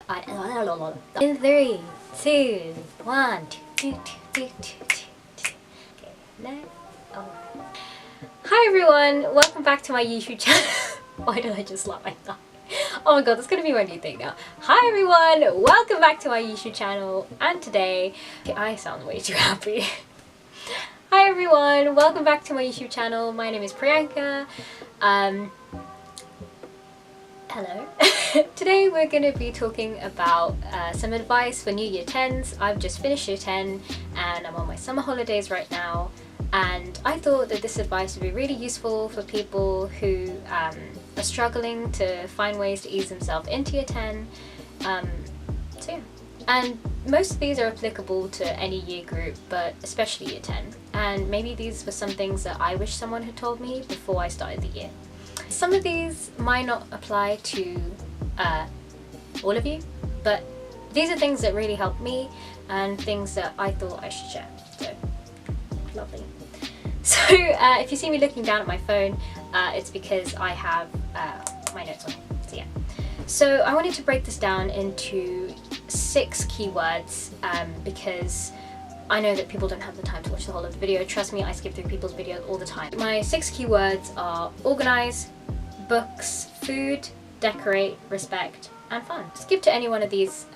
In 3, 2, 1. Hi everyone, welcome back to my YouTube channel. Why did I just laugh like that? Oh my god, that's gonna be my new thing now. Hi everyone, welcome back to my YouTube channel, and today, I sound way too happy. Hi everyone, welcome back to my YouTube channel. My name is Priyanka. Hello. Today we're going to be talking about some advice for New Year 10s. I've just finished Year 10 and I'm on my summer holidays right now, and I thought that this advice would be really useful for people who are struggling to find ways to ease themselves into Year 10. So yeah. And most of these are applicable to any year group, but especially Year 10. And maybe these were some things that I wish someone had told me before I started the year. Some of these might not apply to all of you, but these are things that really helped me and things that I thought I should share. So, lovely. So if you see me looking down at my phone, it's because I have my notes on it. So yeah. So I wanted to break this down into 6 keywords because I know that people don't have the time to watch the whole of the video. Trust me, I skip through people's videos all the time. My 6 keywords are organize, books, food, decorate, respect, and fun. Skip to any one of these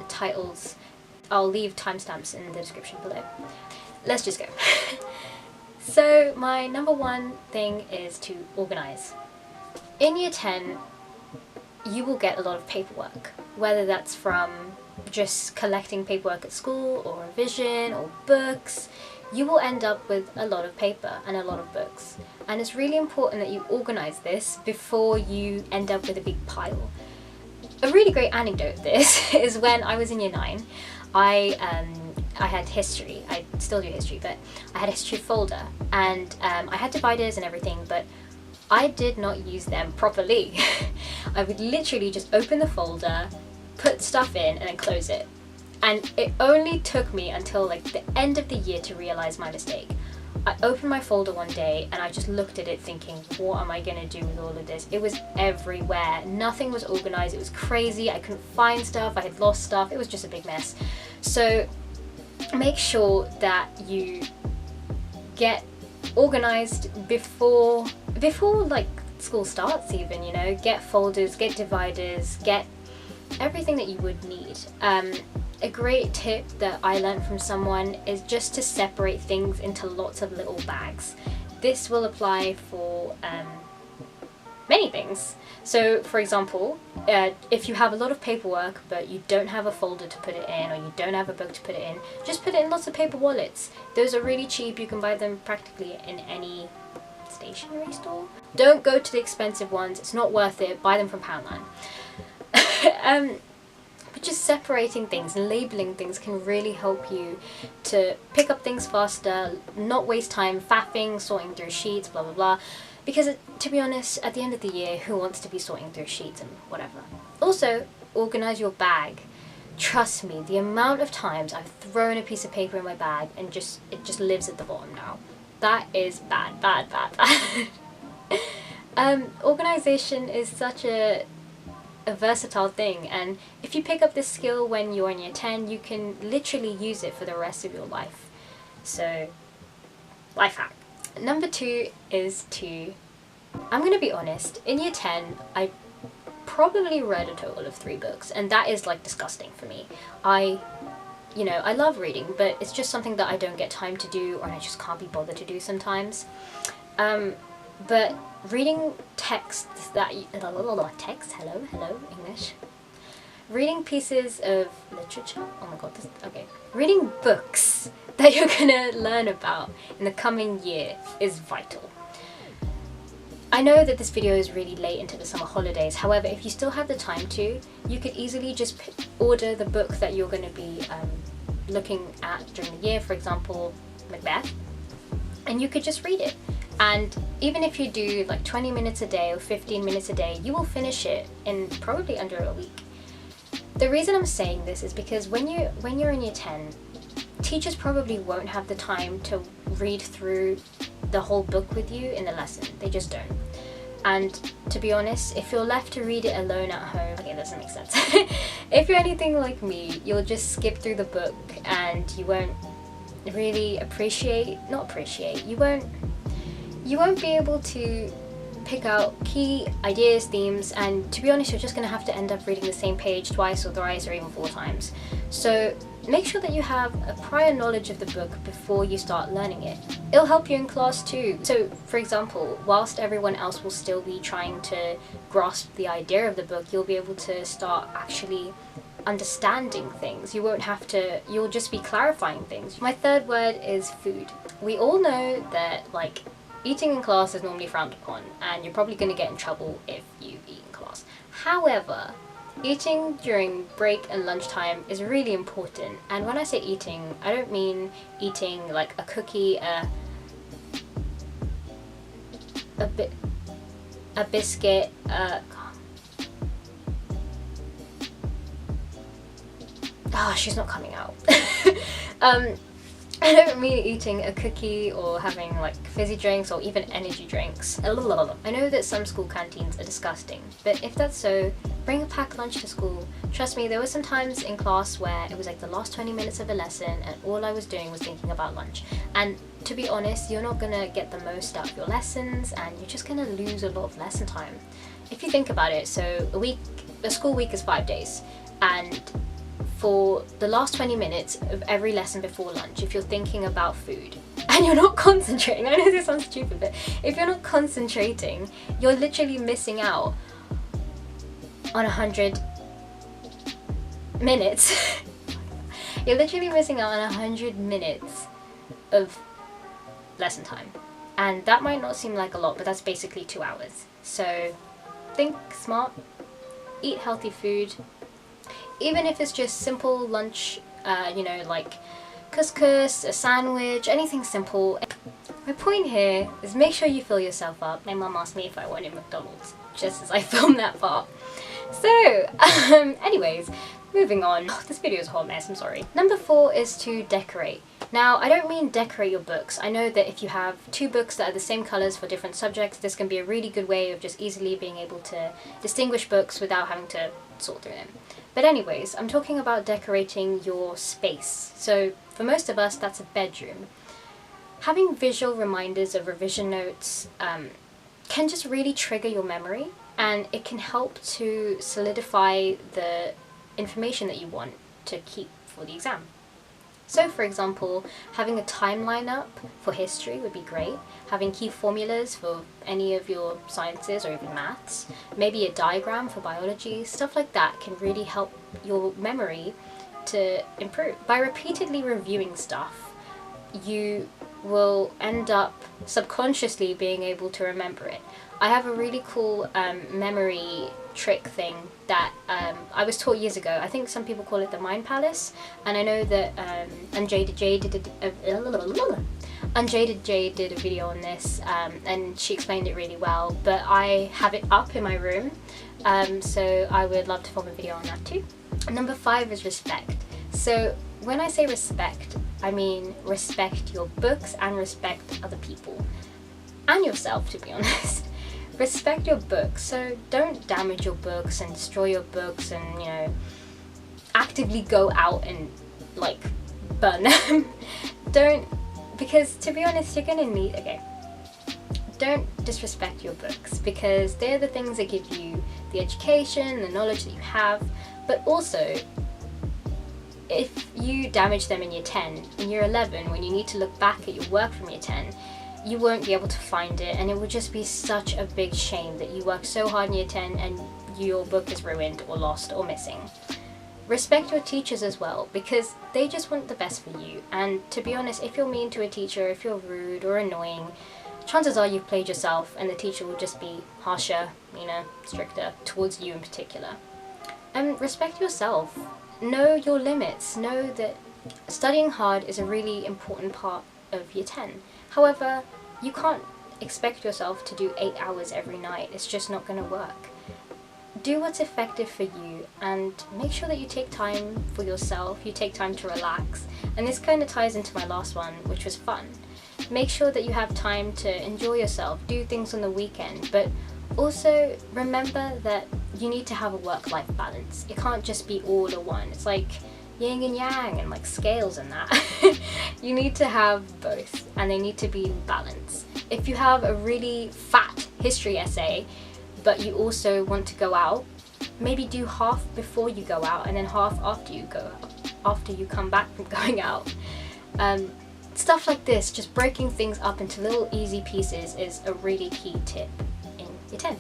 titles. I'll leave timestamps in the description below. Let's just go. So my number 1 thing is to organize. In Year 10, you will get a lot of paperwork, whether that's from just collecting paperwork at school or revision or books. You will end up with a lot of paper and a lot of books, and it's really important that you organize this before you end up with a big pile. A really great anecdote of this is when I was in Year 9, I had history. I still do history, but I had a history folder, and I had dividers and everything, but I did not use them properly. I would literally just open the folder, put stuff in, and then close it. And it only took me until like the end of the year to realize my mistake. I opened my folder one day and I just looked at it thinking, what am I gonna do with all of this? It was everywhere. Nothing was organized. It was crazy. I couldn't find stuff. I had lost stuff. It was just a big mess. So make sure that you get organized before like school starts even, you know. Get folders, get dividers, get everything that you would need. A great tip that I learned from someone is just to separate things into lots of little bags. This will apply for many things. So for example, if you have a lot of paperwork but you don't have a folder to put it in, or you don't have a book to put it in, just put it in lots of paper wallets. Those are really cheap. You can buy them practically in any stationery store. Don't go to the expensive ones. It's not worth it. Buy them from Poundland. But just separating things and labeling things can really help you to pick up things faster, not waste time faffing, sorting through sheets, blah blah blah. Because to be honest, at the end of the year, who wants to be sorting through sheets and whatever? Also, organize your bag. Trust me, the amount of times I've thrown a piece of paper in my bag and it just lives at the bottom now. That is bad, bad, bad, bad. Organization is such a versatile thing, and if you pick up this skill when you're in Year 10, you can literally use it for the rest of your life. So, life hack. Number 2 is I'm gonna be honest, in Year 10 I probably read a total of 3 books, and that is like disgusting for me. I love reading, but it's just something that I don't get time to do, or I just can't be bothered to do sometimes. But reading texts that hello English. Reading pieces of literature. Oh my god, okay. Reading books that you're gonna learn about in the coming year is vital. I know that this video is really late into the summer holidays. However, if you still have the time to, you could easily just order the book that you're going to be looking at during the year. For example, Macbeth, and you could just read it. And even if you do like 20 minutes a day or 15 minutes a day, you will finish it in probably under a week. The reason I'm saying this is because when you're in Year 10, teachers probably won't have the time to read through the whole book with you in the lesson. They just don't. And to be honest, if you're left to read it alone at home, okay, that doesn't make sense. If you're anything like me, you'll just skip through the book and you won't really you won't be able to pick out key ideas, themes, and to be honest, you're just going to have to end up reading the same page twice or thrice or even 4 times. So make sure that you have a prior knowledge of the book before you start learning it. It'll help you in class too. So for example, whilst everyone else will still be trying to grasp the idea of the book, you'll be able to start actually understanding things. You'll just be clarifying things. My third word is food. We all know that eating in class is normally frowned upon, and you're probably going to get in trouble if you eat in class. However, eating during break and lunchtime is really important. And when I say eating, I don't mean eating like a cookie, a biscuit, she's not coming out. I don't mean eating a cookie or having like fizzy drinks or even energy drinks. I know that some school canteens are disgusting, but if that's so, bring a packed lunch to school. Trust me, there were some times in class where it was like the last 20 minutes of a lesson and all I was doing was thinking about lunch. And to be honest, you're not gonna get the most out of your lessons and you're just gonna lose a lot of lesson time. If you think about it, so a school week is 5 days, and for the last 20 minutes of every lesson before lunch, if you're thinking about food and you're not concentrating, I know this sounds stupid, but if you're not concentrating, you're literally missing out on 100 minutes. You're literally missing out on 100 minutes of lesson time. And that might not seem like a lot, but that's basically 2 hours. So think smart, eat healthy food. Even if it's just simple lunch, like couscous, a sandwich, anything simple. My point here is make sure you fill yourself up. My mum asked me if I wanted McDonald's just as I filmed that part. So, anyways, moving on. This video is a hot mess, I'm sorry. Number 4 is to decorate. Now, I don't mean decorate your books. I know that if you have 2 books that are the same colours for different subjects, this can be a really good way of just easily being able to distinguish books without having to sort through them. But anyways, I'm talking about decorating your space. So for most of us, that's a bedroom. Having visual reminders of revision notes can just really trigger your memory, and it can help to solidify the information that you want to keep for the exam. So for example, having a timeline up for history would be great. Having key formulas for any of your sciences or even maths. Maybe a diagram for biology. Stuff like that can really help your memory to improve. By repeatedly reviewing stuff, you will end up subconsciously being able to remember it. I have a really cool memory trick thing that I was taught years ago. I think some people call it the Mind Palace, and I know that Unjaded J did a video on this, and she explained it really well, but I have it up in my room, so I would love to film a video on that too. Number 5 is respect. So when I say respect, I mean respect your books and respect other people and yourself, to be honest. Respect your books, so don't damage your books and destroy your books and, actively go out and, burn them. Because to be honest, you're gonna need, don't disrespect your books, because they're the things that give you the education, the knowledge that you have, but also, if you damage them in year 10, in year 11, when you need to look back at your work from year 10, you won't be able to find it, and it would just be such a big shame that you worked so hard in year 10 and your book is ruined or lost or missing. Respect your teachers as well, because they just want the best for you, and to be honest, if you're mean to a teacher, if you're rude or annoying, chances are you've played yourself and the teacher will just be harsher, stricter towards you in particular. And respect yourself. Know your limits. Know that studying hard is a really important part of year 10. However, you can't expect yourself to do 8 hours every night. It's just not going to work. Do what's effective for you, and make sure that you take time for yourself, you take time to relax. And this kind of ties into my last one, which was fun. Make sure that you have time to enjoy yourself, do things on the weekend, but also remember that you need to have a work-life balance. It can't just be all or one. It's like yin and yang and like scales and that. You need to have both, and they need to be in balance. If you have a really fat history essay, but you also want to go out, maybe do half before you go out and then half after you go out, after you come back from going out. Stuff like this, just breaking things up into little easy pieces, is a really key tip in year 10.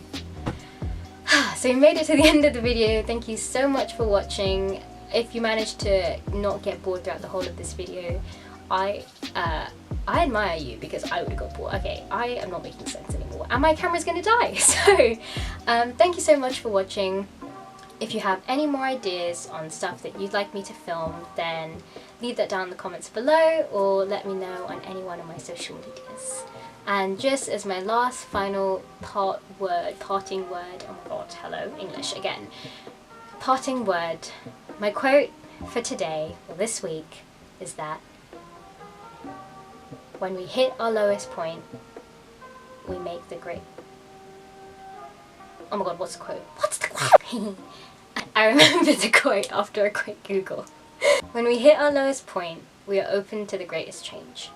So you made it to the end of the video. Thank you so much for watching. If you managed to not get bored throughout the whole of this video, I admire you, because I would have got bored. Okay, I am not making sense anymore and my camera's gonna die. So thank you so much for watching. If you have any more ideas on stuff that you'd like me to film, then leave that down in the comments below, or let me know on any one of my social medias. And just as my last final parting word, oh my god, hello, English again. Parting word, my quote for today, or this week, is that when we hit our lowest point, we make the great... Oh my god, what's the quote? What's the quote? I remembered the quote after a quick Google. When we hit our lowest point, we are open to the greatest change.